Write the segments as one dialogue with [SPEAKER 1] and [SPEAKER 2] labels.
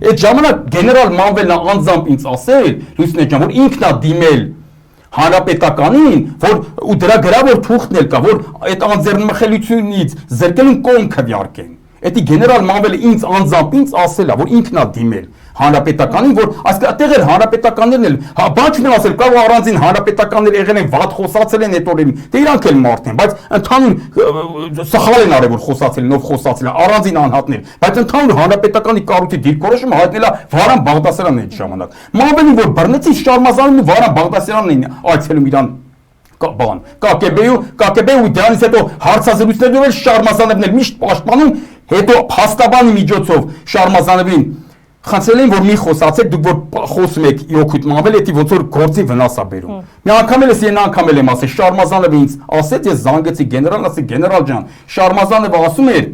[SPEAKER 1] այդ ժամանակ գեներալ Մանվելն անձամբ ինձ ասել, Լուսինե ջան, որ ինքն է դիմել հանրապետականին, որ ու դրա գրավոր թուղթն էլ կա, որ այդ անձեռնմխելությունից զրկելուն կողմ քվեարկեն։ Էդի գեներալ Մանվելը ինձ անձամբ ինձ ասել է, որ ինքն է դիմել հանրապետականին, որ այսինքն այդտեղ էր հանրապետականներն էլ, բան չունեմ ասել, կարող առանձին հանրապետականներ եղել են, վատ խոսացել են այդ օրերին, դե իրանք էլ մարդ են, բայց ընդհանուր սխալ են արել, որ խոսացել են, ով խոսացել են, առանձին անհատներ, բայց ընդհանուր հանրապետականի կառույցի դիրքորոշումը հայտնել է Վարան Բաղդասարյանն այդ ժամանակ։ Մանվելին որ բռնեցին Շարմազանին ու Վարան Բաղդասարյանն էին այցելում իրան բան, ԿԿԲ-ու դրանից հետո հարցազրույցներով էլ Շարմազանովն էլ միշտ պաշտպանում, հետո փաստաբանի միջոցով Շարմազանովին խնդրել են, որ մի խոսացեք, դուք որ խոսում եք Իոքույթ Մանվել, դա ոնց որ գործի վնաս է բերում։ Մի անգամ էլ ես անգամ եմ ասել, Շարմազանովը ինձ ասեց, ես զանգեցի գեներալն, ասի գեներալ ջան, Շարմազանովը ասում էր,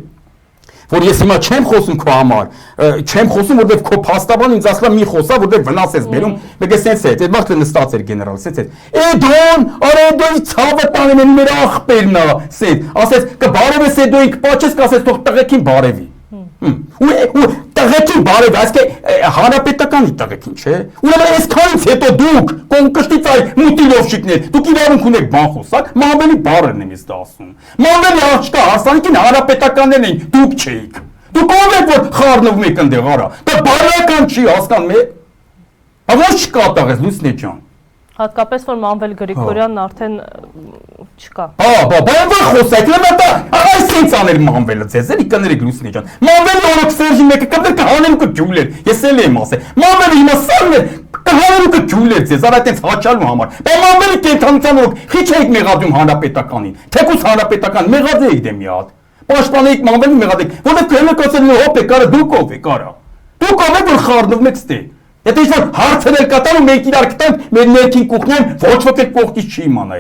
[SPEAKER 1] որ ես հիմա չեմ խոսում քո համար, չեմ խոսում, որովհետև քո փաստաբանը ինձ ասලා մի խոսա, որովհետև վնաս ես բերում, մեկ է սենց է, այդ մարդը նստած էր գեներալ, սենց է։ Էդոն, արեդոյի ցավը տանեմ են մեր աղբերն է, սենց, ասեց, կբարևես էդոյին կպաչես, կասես թող տղեկին բարևի։ Ու տղեկին բարև, այսինքն հանրապետականի տղեկին, չէ։ Ուրեմն այսքանից հետո դուք կոնկրետ այ մուտիլովշիկներ, դուք իրավունք ունեք բան խոսակ, Մանվելի բառերն եմ ես դա ասում։ Մանվելի աղջկա հարսանիքին հանրապետականներն էին, դուք չէիք։ Դուք ով եք որ խառնվում եք ընդեղ, արա։ Դա բարական չի, հասկանում եք։ Ո՞չ չկատաղես, Լուսինե ջան։
[SPEAKER 2] Հատկապես որ Մանվել Գրիգորյանն արդեն չկա։
[SPEAKER 1] Բան խոսեք, դա այսինչ աներ Մանվելը ձեզ, էլի կներեք Լուսինե ջան։ Մանվելը օրոք Սերժի մեկը կդր կհանելու կջուլեր, ես էլ եմ ասել։ Մանվելը հիմա սարն է, կհանելու կջուլեր ձեզ, արա այդպես հաճալու համար։ Բայց Մանվելը կենթանության օրոք քիչ եք մեղադրում հանրապետականին, թեկուզ հանրապետական մեղադրեիք դե մի հատ։ Պաշտպանեիք Մանվելին մեղադրեիք, որովհետև քրեմը կասել հոպ է, կարա դուք ով եք, արա։ Դուք ով եք որ խառնվում եք ստե։ Եթե ինչ-որ հարցեր էլ կատարում, մենք իրար կտանք, մեր ներքին կուխնեն, ոչ ոք այդ կողքից չի իմանա։